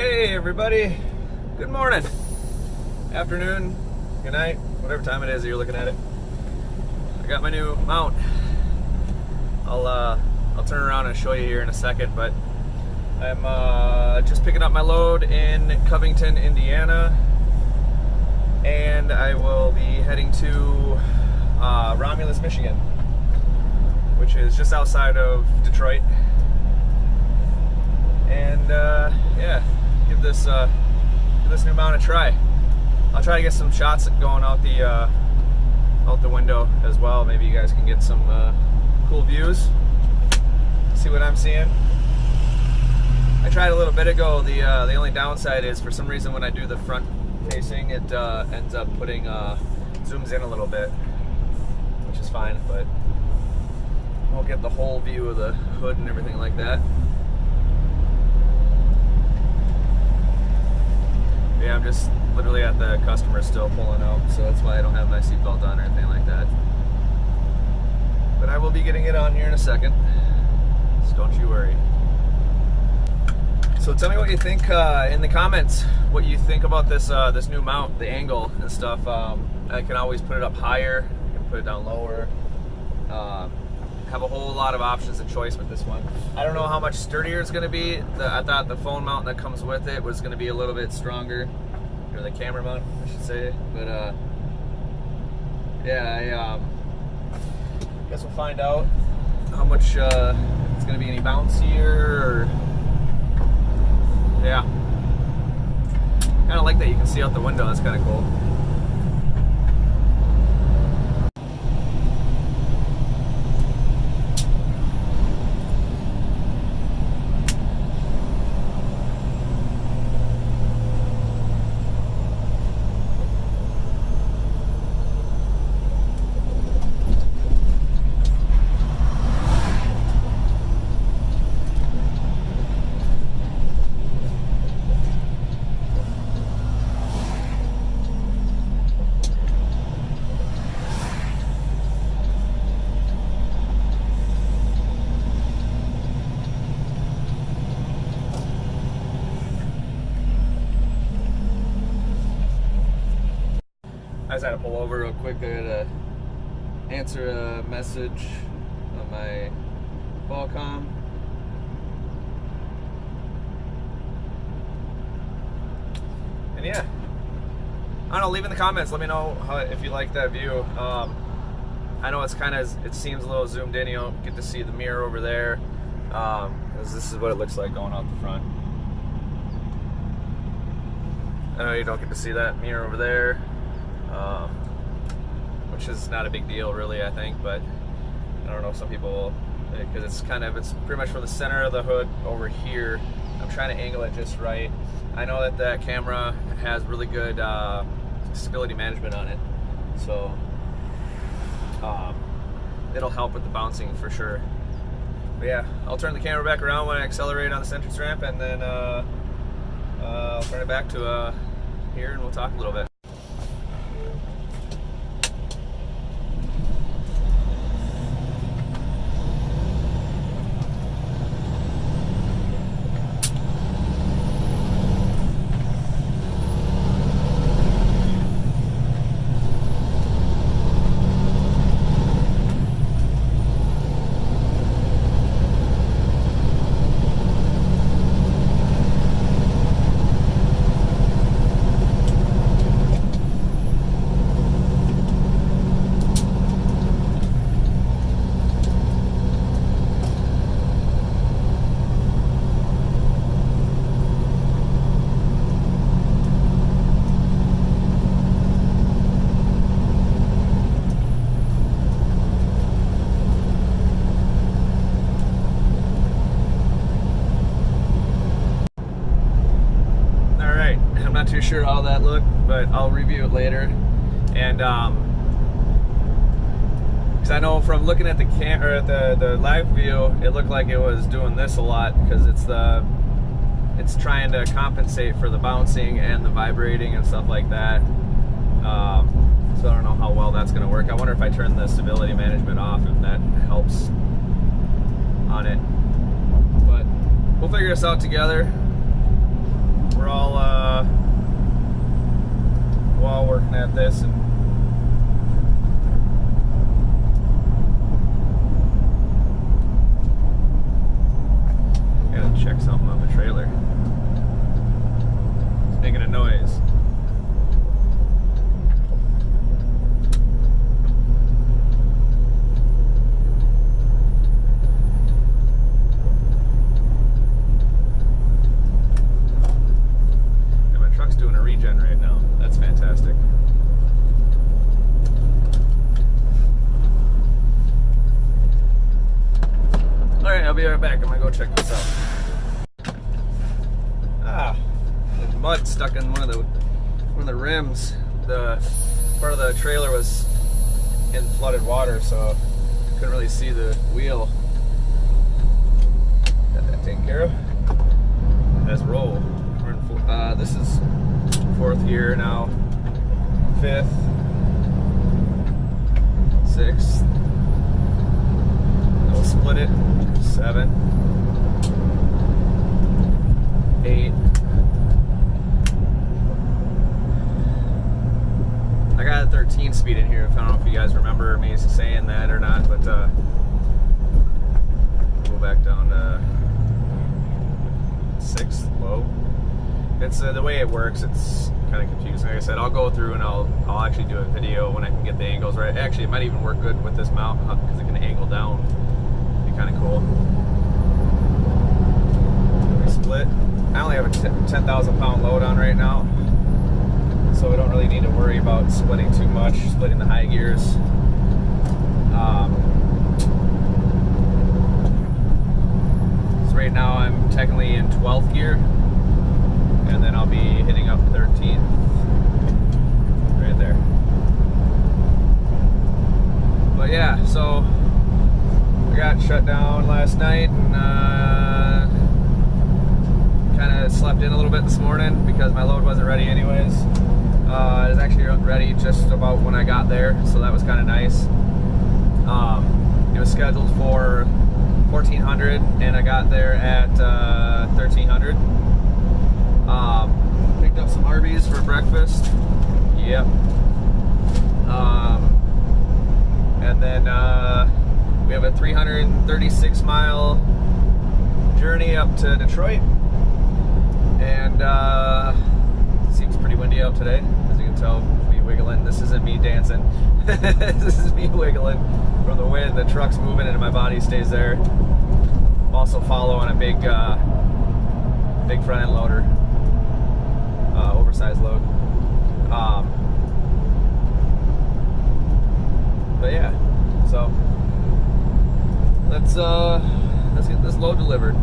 Hey everybody, good morning, afternoon, good night, whatever time it is that you're looking at it. I got my new mount. I'll turn around and show you here in a second, but I'm just picking up my load in Covington, Indiana, and I will be heading to Romulus, Michigan, which is just outside of Detroit. And yeah, give this new mount a try. I'll try to get some shots going out the window as well. Maybe you guys can get some cool views. See what I'm seeing. I tried a little bit ago. The only downside is, for some reason, when I do the front facing, it ends up putting zooms in a little bit, which is fine, but I won't get the whole view of the hood and everything like that. Yeah, I'm just literally at the customer still pulling out, so that's why I don't have my seatbelt on or anything like that. But I will be getting it on here in a second, so don't you worry. So tell me what you think in the comments, what you think about this new mount, the angle and stuff. I can always put it up higher, I can put it down lower. Have a whole lot of options of choice with this one. I don't know how much sturdier it's going to be. I thought the phone mount that comes with it was going to be a little bit stronger, or the camera mount, I should say. But yeah, I guess we'll find out how much it's going to be any bouncier, or yeah. Kind of like that you can see out the window. That's kind of cool. I just had to pull over real quick. I had to answer a message on my Qualcomm. And yeah, I don't know, leave in the comments, let me know if you like that view. I know it seems a little zoomed in. You don't get to see the mirror over there, because this is what it looks like going out the front. I know you don't get to see that mirror over there. Which is not a big deal really, I think, but I don't know, some people, because it's pretty much from the center of the hood over here. I'm trying to angle it just right. I know that camera has really good stability management on it, so it'll help with the bouncing for sure. But yeah, I'll turn the camera back around when I accelerate on this entrance ramp, and then I'll turn it back to here, and we'll talk a little bit. Not too sure how that looked, but I'll review it later. And because I know from looking at the live view, it looked like it was doing this a lot, because it's trying to compensate for the bouncing and the vibrating and stuff like that. So I don't know how well that's going to work. I wonder if I turn the stability management off, if that helps on it. But we'll figure this out together. we're all working at this, and gotta check something on the trailer. It's making a noise. Doing a regen right now. That's fantastic. Alright, I'll be right back. I'm gonna go check this out. There's mud stuck in one of the rims. The part of the trailer was in flooded water, so I couldn't really see the wheel. Got that taken care of. Let's roll. This is 4th gear now, 5th, 6th, we'll split it, 7, 8. I got a 13 speed in here. I don't know if you guys remember me saying that or not, but go back down to 6th, low. It's the way it works, it's kind of confusing. Like I said, I'll go through and I'll actually do a video when I can get the angles right. Actually, it might even work good with this mount because it can angle down. It'd be kind of cool. We split. I only have a 10,000 pound load on right now, so we don't really need to worry about splitting too much, splitting the high gears. So right now I'm technically in 12th gear. And then I'll be hitting up 13th, right there. But yeah, so I got shut down last night and kind of slept in a little bit this morning because my load wasn't ready anyways. It was actually ready just about when I got there, so that was kind of nice. It was scheduled for 1400 and I got there at 1300. Picked up some Arby's for breakfast. Yep. And then we have a 336 mile journey up to Detroit. And it seems pretty windy out today, as you can tell from me wiggling. This isn't me dancing. This is me wiggling from the wind. The truck's moving and my body stays there. I'm also following a big front end loader. Oversized load. But yeah, so let's get this load delivered.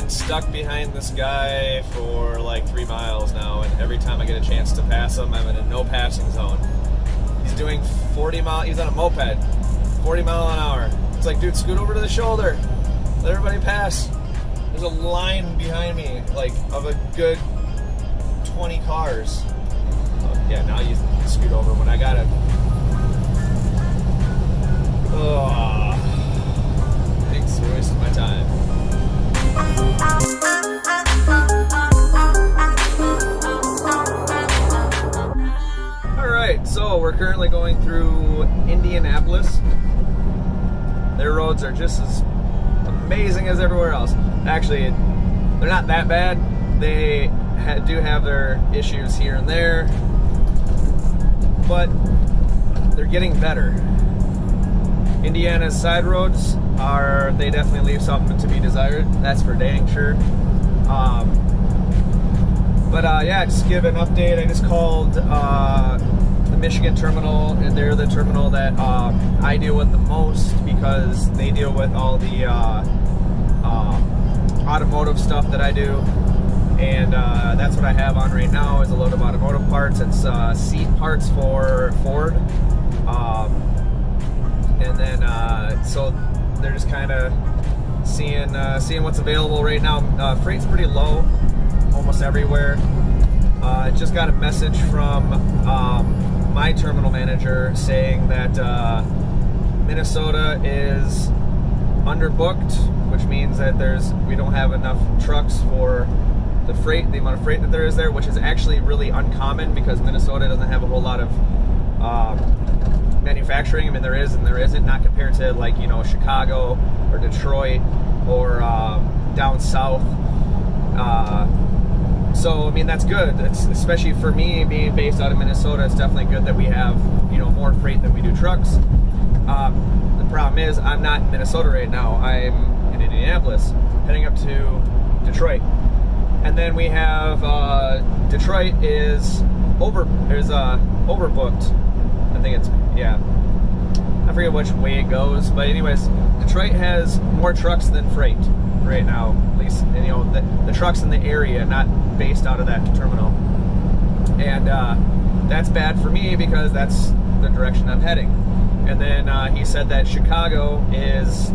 Stuck behind this guy for like 3 miles now, and every time I get a chance to pass him, I'm in a no passing zone. He's doing 40 miles, he's on a moped, 40 mile an hour. It's like, dude, scoot over to the shoulder, let everybody pass. There's a line behind me, like, of a good 20 cars. Oh, yeah, now you scoot over when I gotta. Oh. Indianapolis. Their roads are just as amazing as everywhere else. Actually, they're not that bad. They do have their issues here and there, but they're getting better. Indiana's side roads they definitely leave something to be desired. That's for dang sure. Yeah, just give an update. I just called the Michigan terminal. They're the terminal that I deal with the most because they deal with all the automotive stuff that I do. And that's what I have on right now is a load of automotive parts. It's seat parts for Ford. And then so they're just kind of seeing what's available right now. Freight's pretty low almost everywhere. Just got a message from my terminal manager saying that Minnesota is underbooked, which means that we don't have enough trucks for the amount of freight that there is there, which is actually really uncommon because Minnesota doesn't have a whole lot of manufacturing. I mean, there is and there isn't, not compared to like, you know, Chicago or Detroit or down south. So I mean, that's good. It's, especially for me being based out of Minnesota, it's definitely good that we have, you know, more freight than we do trucks. The problem is I'm not in Minnesota right now. I'm in Indianapolis, heading up to Detroit. And then we have Detroit is overbooked. I think it's, yeah, I forget which way it goes, but anyways, Detroit has more trucks than freight right now, at least, you know, the trucks in the area, not based out of that terminal. And that's bad for me because that's the direction I'm heading. And then he said that Chicago is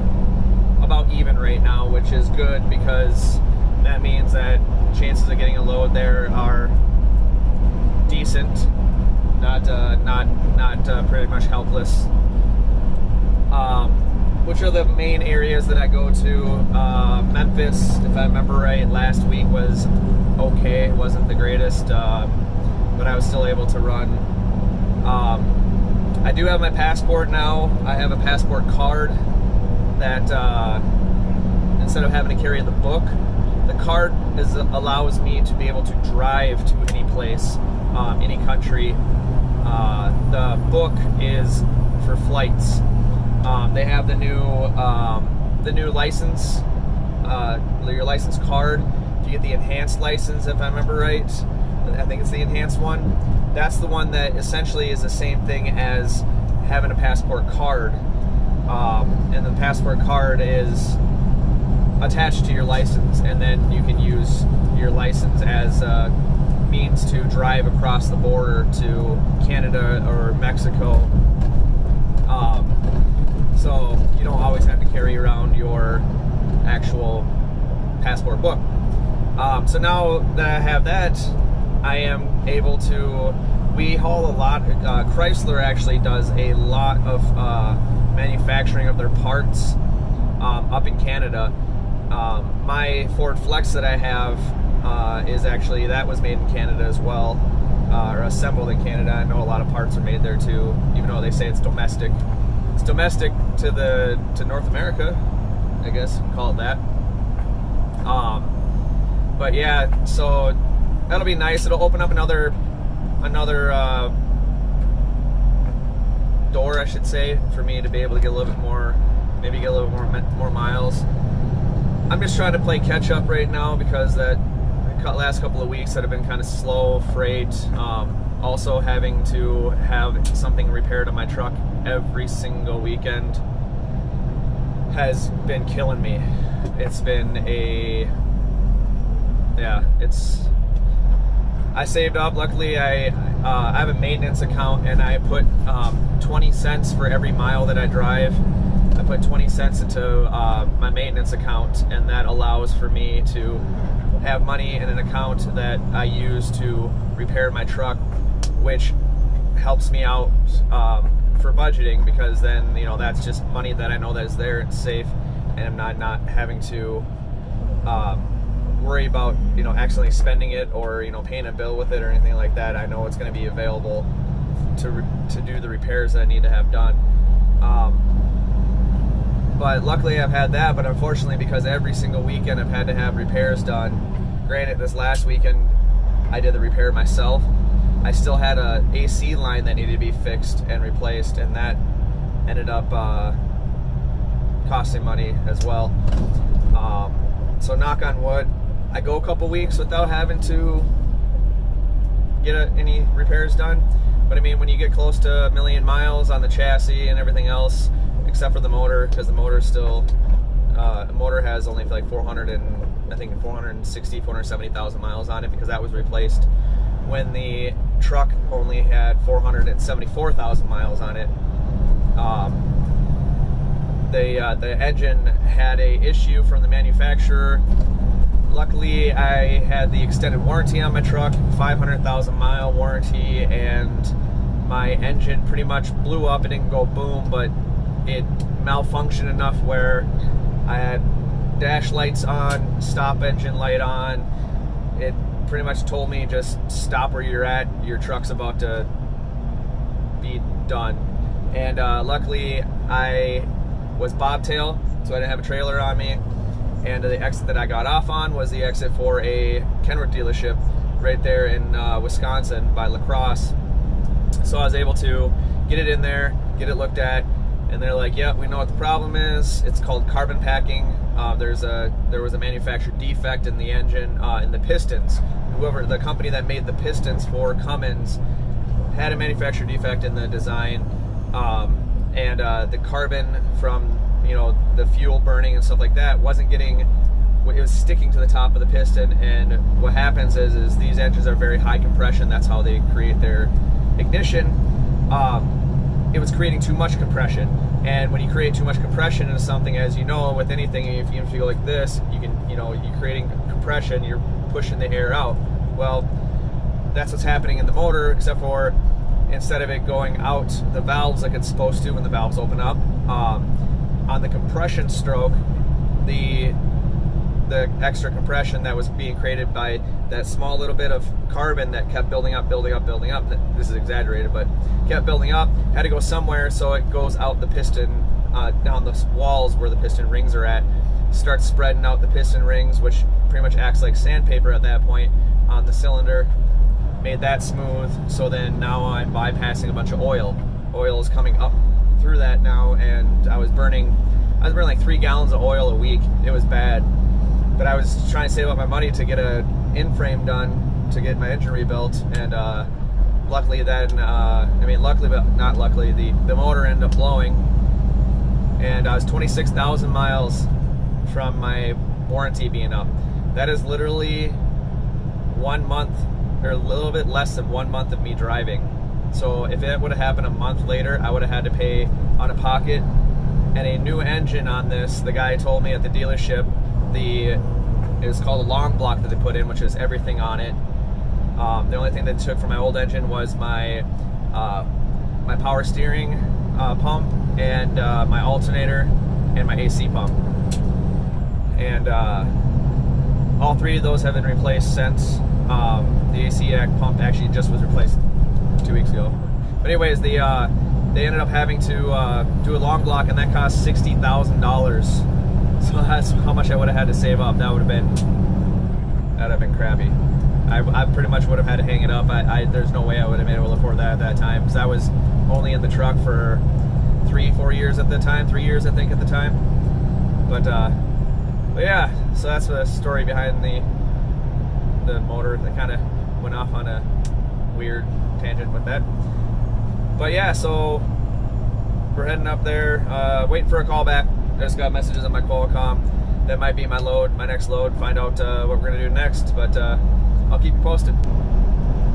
about even right now, which is good because that means that chances of getting a load there are decent, not pretty much helpless. Which are the main areas that I go to? Memphis, if I remember right, last week was okay. It wasn't the greatest, but I was still able to run. I do have my passport now. I have a passport card that instead of having to carry the book, the card allows me to be able to drive to any place, any country. The book is for flights. They have the new license, your license card. If you get the enhanced license, if I remember right, I think it's the enhanced one. That's the one that essentially is the same thing as having a passport card. And the passport card is attached to your license, and then you can use your license as a means to drive across the border to Canada or Mexico. So you don't always have to carry around your actual passport book. So now that I have that, I am able to, we haul a lot, Chrysler actually does a lot of manufacturing of their parts up in Canada. My Ford Flex that I have is actually, that was made in Canada as well, or assembled in Canada. I know a lot of parts are made there too, even though they say it's domestic. It's domestic to North America, I guess, call it that. But yeah, so that'll be nice. It'll open up another door, I should say, for me to be able to get a little bit more, maybe get a little more miles. I'm just trying to play catch up right now because that last couple of weeks that have been kind of slow freight. Also having to have something repaired on my truck every single weekend has been killing me. It's been I saved up. Luckily, I have a maintenance account, and I put 20 cents for every mile that I drive. I put 20 cents into my maintenance account, and that allows for me to have money in an account that I use to repair my truck, which helps me out for budgeting, because then, you know, that's just money that I know that is there and safe, and I'm not having to worry about, you know, accidentally spending it or, you know, paying a bill with it or anything like that. I know it's going to be available to do the repairs that I need to have done. But luckily I've had that, but unfortunately, because every single weekend I've had to have repairs done. Granted, this last weekend I did the repair myself. I still had a AC line that needed to be fixed and replaced, and that ended up costing money as well. So knock on wood, I go a couple weeks without having to get any repairs done. But I mean, when you get close to 1 million miles on the chassis and everything else, except for the motor, because the motor still, the motor has only like 460, 470,000 miles on it, because that was replaced when the truck only had 474,000 miles on it. The engine had a issue from the manufacturer. Luckily, I had the extended warranty on my truck, 500,000 mile warranty, and my engine pretty much blew up. It didn't go boom, but it malfunctioned enough where I had dash lights on, stop engine light on. It pretty much told me, just stop where you're at, your truck's about to be done. And luckily I was bobtail, so I didn't have a trailer on me, and the exit that I got off on was the exit for a Kenworth dealership right there in Wisconsin by La Crosse. So I was able to get it in there, get it looked at, and they're like, yeah, we know what the problem is. It's called carbon packing. There was a manufacturer defect in the engine, in the pistons. Whoever, the company that made the pistons for Cummins, had a manufacturer defect in the design, and the carbon from, you know, the fuel burning and stuff like that wasn't getting, it was sticking to the top of the piston. And what happens is these engines are very high compression. That's how they create their ignition. It was creating too much compression, and when you create too much compression into something, as you know, with anything, if you go like this, you can, you know, you're creating compression, you're pushing the air out. Well, that's what's happening in the motor, except for instead of it going out the valves like it's supposed to when the valves open up, on the compression stroke, the extra compression that was being created by that small little bit of carbon that kept building up. This is exaggerated, but kept building up, had to go somewhere, so it goes out the piston, down the walls where the piston rings are at, starts spreading out the piston rings, which pretty much acts like sandpaper at that point on the cylinder. Made that smooth, so then now I'm bypassing a bunch of oil. Oil is coming up through that now, and I was burning like 3 gallons of oil a week. It was bad. But I was trying to save up my money to get a in-frame done, to get my engine rebuilt, and luckily then, luckily but not luckily, the motor ended up blowing, and I was 26,000 miles from my warranty being up. That is literally 1 month, or a little bit less than 1 month of me driving. So if it would have happened a month later, I would have had to pay out of pocket. And a new engine on this, the guy told me at the dealership, it was called a long block that they put in, which is everything on it. The only thing that took from my old engine was my power steering pump, and my alternator, and my AC pump. And all 3 of those have been replaced since. The AC pump actually just was replaced 2 weeks ago. But anyways, they ended up having to do a long block, and that cost $60,000. So that's how much I would have had to save up. That would have been crappy. I pretty much would have had to hang it up. There's no way I would have been able to afford that at that time, because I was only in the truck for 3-4 years at the time. 3 years, I think, at the time. But yeah, so that's the story behind the motor. That kind of went off on a weird tangent with that. But yeah, so we're heading up there, waiting for a call back. I just got messages on my Qualcomm. That might be my next load. Find out what we're gonna do next, but I'll keep you posted.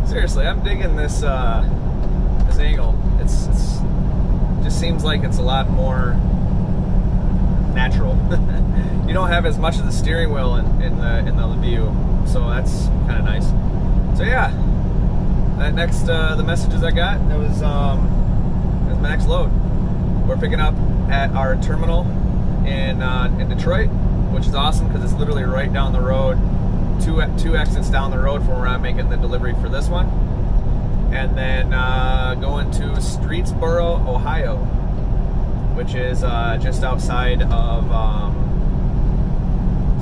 Seriously, I'm digging this this angle. It just seems like it's a lot more natural. You don't have as much of the steering wheel in the view, so that's kind of nice. So yeah, that next the messages I got, that was my next load. We're picking up at our terminal in Detroit, which is awesome because it's literally right down the road, two exits down the road from where I'm making the delivery for this one. And then going to Streetsboro, Ohio. which is just outside of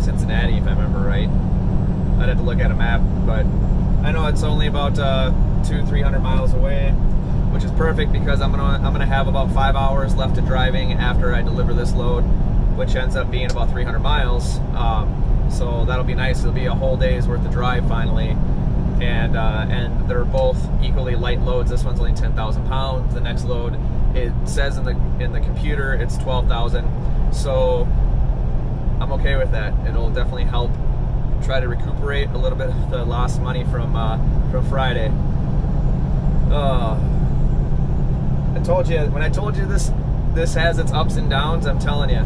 Cincinnati, if I remember right. I'd have to look at a map, but I know it's only about 200-300 miles away, which is perfect because I'm gonna have about 5 hours left of driving after I deliver this load, which ends up being about 300 miles. So that'll be nice. It'll be a whole day's worth of drive finally, and they're both equally light loads. This one's only 10,000 pounds. The next load, it says in the computer, it's 12,000. So I'm okay with that. It'll definitely help try to recuperate a little bit of the lost money from Friday. I told you, when I told you this has its ups and downs, I'm telling you,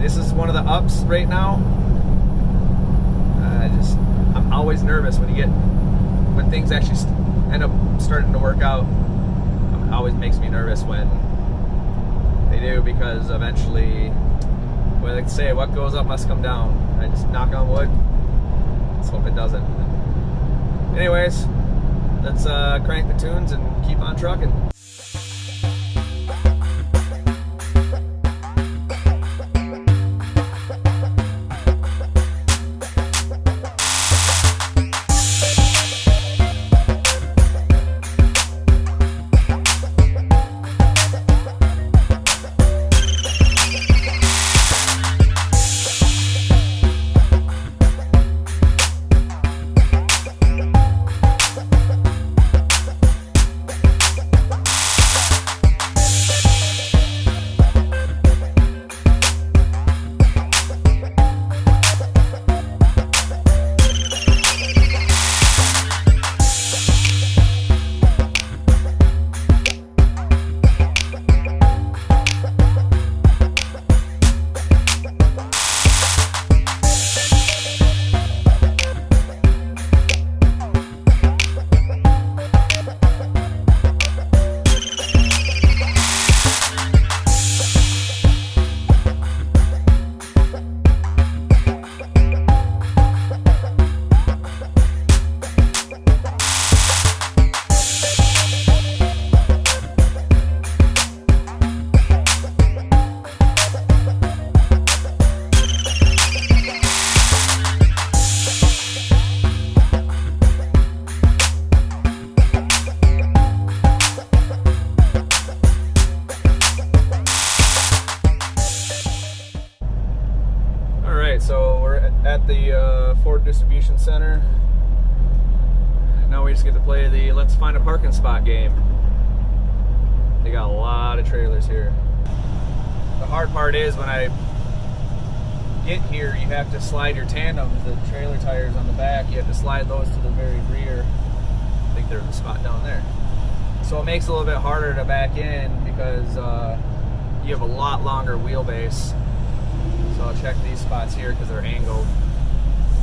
this is one of the ups right now. I'm always nervous when things actually end up starting to work out. It always makes me nervous when they do, because eventually, well, like I say, what goes up must come down. I just knock on wood. Let's hope it doesn't. Anyways, let's crank the tunes and keep on trucking. So we're at the Ford Distribution Center. Now we just get to play the Let's Find a Parking Spot game. They got a lot of trailers here. The hard part is when I get here, you have to slide your tandems, the trailer tires on the back, you have to slide those to the very rear. I think there's a spot down there. So it makes it a little bit harder to back in because you have a lot longer wheelbase. So I'll check these spots here because they're angled.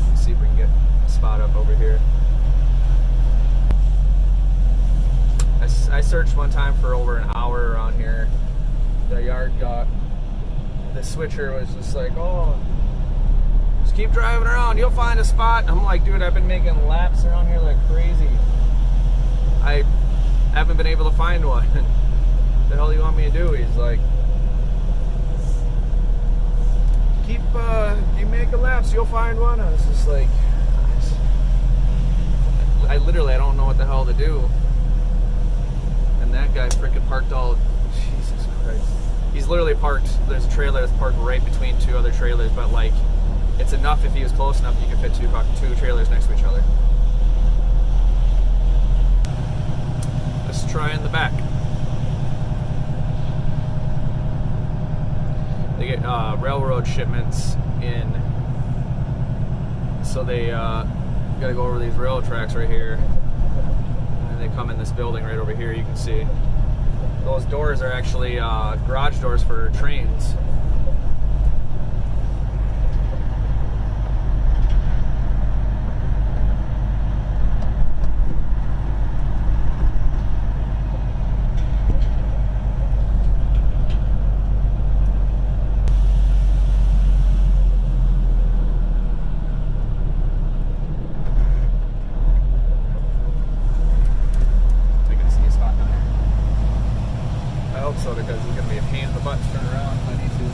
Let's see if we can get a spot up over here. I searched one time for over an hour around here. The yard got, the switcher was just like, oh, just keep driving around, you'll find a spot. I'm like, dude, I've been making laps around here like crazy. I haven't been able to find one. What the hell do you want me to do? He's like, you make a lap, so you'll find one. I was just like, I literally, I don't know what the hell to do. And that guy freaking parked all, Jesus Christ. He's literally parked, there's a trailer that's parked right between two other trailers, but like, it's enough if he was close enough, you could fit two trailers next to each other. Let's try in the back. They get railroad shipments in, so they gotta go over these railroad tracks right here, and they come in this building right over here. You can see those doors are actually garage doors for trains. So because it's going to be a pain in buttons turn around if I need to.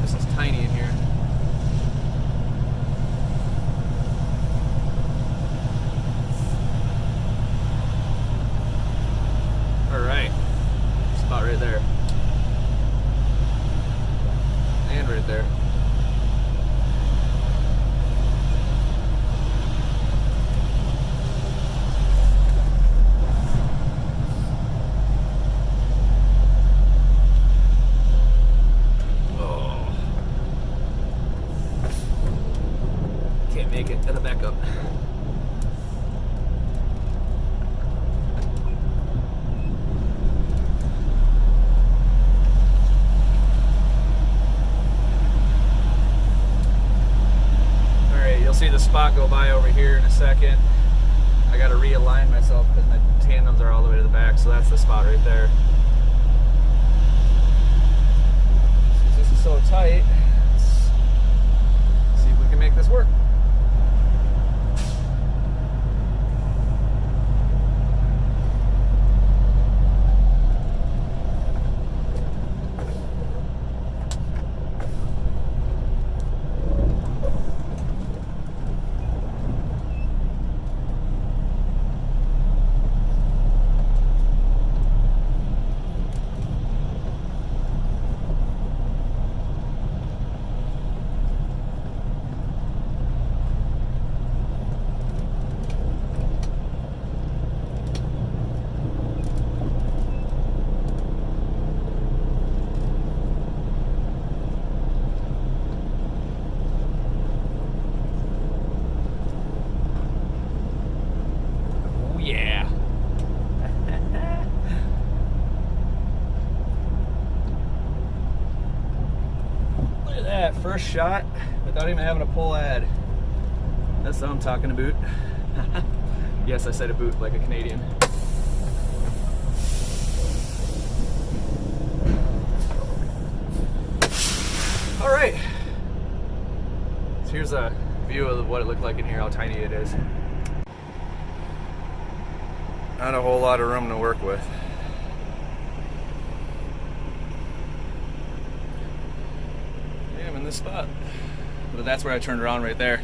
This is tiny in here. Alright. Spot right there. And right there. Make it to the backup. Alright, you'll see the spot go by over here in a second. I gotta realign myself because my tandems are all the way to the back, so that's the spot right there. Since this is so tight, let's see if we can make this work. First shot without even having to pull ad. That's what I'm talking about. Yes, I said a boot like a Canadian. All right. So here's a view of what it looked like in here, how tiny it is. Not a whole lot of room to work with. This spot, but that's where I turned around right there.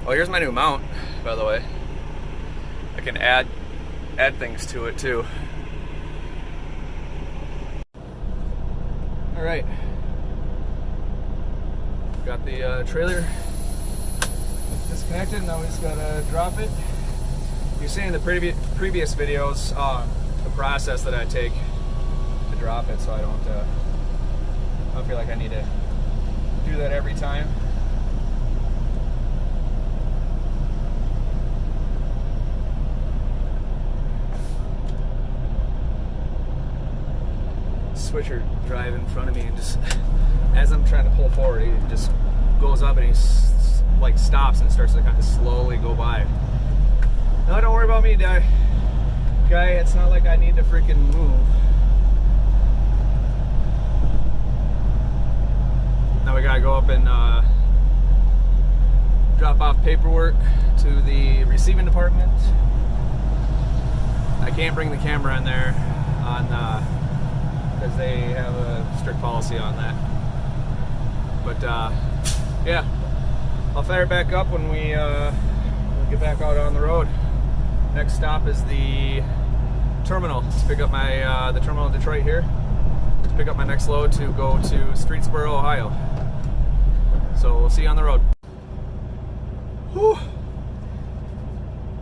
Oh, here's my new mount, by the way. I can add things to it too. All right, got the trailer disconnected. Now we just gotta drop it. You've seen in the previous videos the process that I take to drop it, so I don't feel like I need to do that every time. Switcher drive in front of me, and just as I'm trying to pull forward, he just goes up and he like stops and starts to kind of slowly go by. No, don't worry about me, guy. It's not like I need to freaking move. Now we gotta go up and drop off paperwork to the receiving department. I can't bring the camera in there because they have a strict policy on that. But yeah, I'll fire it back up when we get back out on the road. Next stop is the terminal to pick up my the terminal in Detroit here. To pick up my next load to go to Streetsboro, Ohio. So we'll see you on the road. Whew.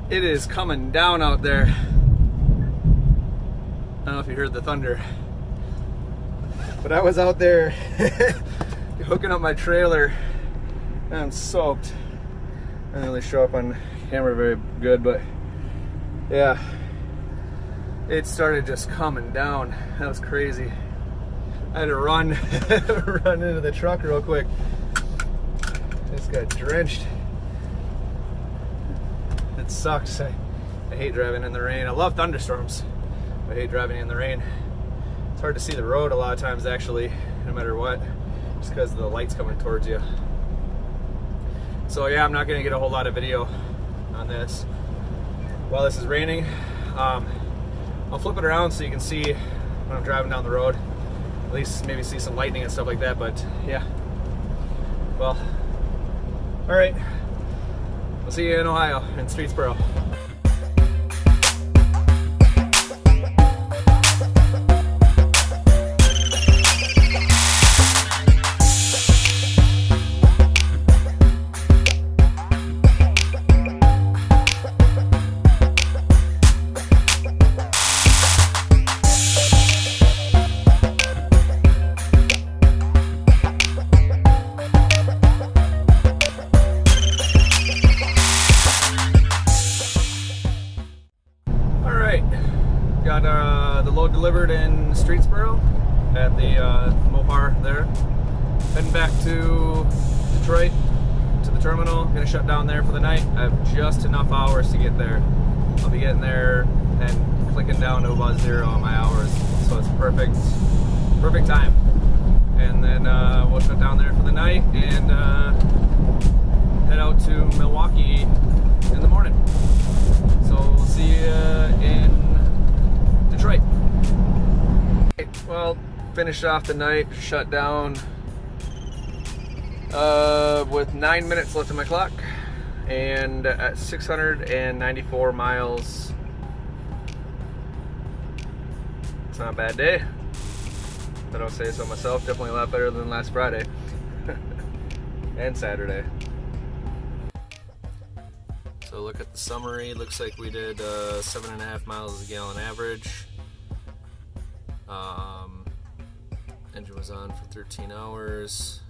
It is coming down out there. I don't know if you heard the thunder, but I was out there hooking up my trailer and I'm soaked. I didn't really show up on camera very good, but yeah, it started just coming down. That was crazy. I had to run run into the truck real quick. Just got drenched. It sucks. I hate driving in the rain. I love thunderstorms. I hate driving in the rain. It's hard to see the road a lot of times, actually, no matter what, just because the light's coming towards you. So yeah, I'm not going to get a whole lot of video on this while this is raining. I'll flip it around so you can see when I'm driving down the road. At least maybe see some lightning and stuff like that, but yeah. Well, all right. We'll see you in Ohio, in Streetsboro. Got the load delivered in Streetsboro at the Mopar there. Heading back to Detroit to the terminal. Gonna shut down there for the night. I have just enough hours to get there. I'll be getting there and clicking down to about 0 on my hours, so it's perfect time. And then we'll shut down there for the night and head out to Milwaukee in the morning. So we'll see you in Detroit. Well, finished off the night, shut down with 9 minutes left on my clock, and at 694 miles. It's not a bad day, if I don't say so myself. Definitely a lot better than last Friday and Saturday. So look at the summary. Looks like we did 7.5 miles a gallon average. Engine was on for 13 hours.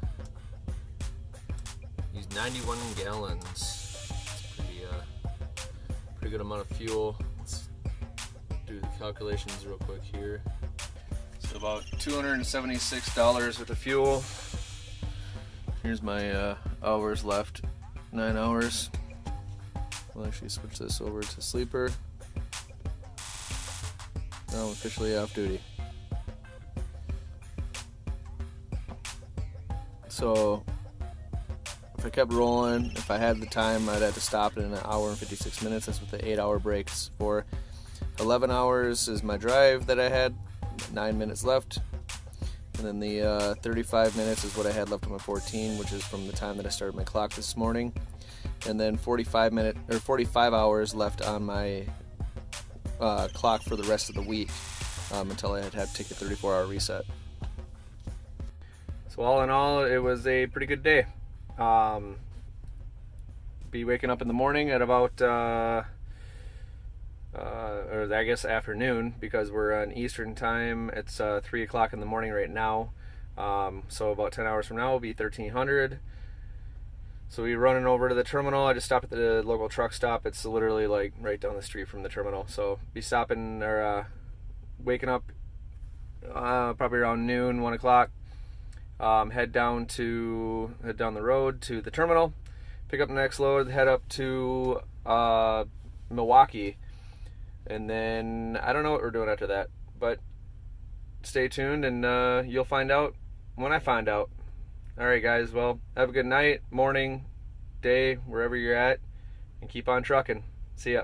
Used 91 gallons. That's pretty good amount of fuel. Let's do the calculations real quick here. So about $276 worth of fuel. Here's my hours left. 9 hours. We'll actually switch this over to sleeper. Now I'm officially off duty. So if I kept rolling, if I had the time, I'd have to stop it in 1 hour and 56 minutes. That's what the 8-hour breaks for. 11 hours is my drive that I had, 9 minutes left. And then the 35 minutes is what I had left on my 14, which is from the time that I started my clock this morning. And then 45 hours left on my clock for the rest of the week until I had to take a 34-hour reset. So all in all, it was a pretty good day. Be waking up in the morning at about, or I guess afternoon, because we're on Eastern time. It's 3 o'clock in the morning right now. So about 10 hours from now will be 1300. So we're running over to the terminal. I just stopped at the local truck stop. It's literally like right down the street from the terminal. So be stopping or waking up probably around noon, 1 o'clock. Head down the road to the terminal, pick up the next load, head up to Milwaukee, and then I don't know what we're doing after that, but stay tuned and you'll find out when I find out. Alright guys, well, have a good night, morning, day, wherever you're at, and keep on trucking. See ya.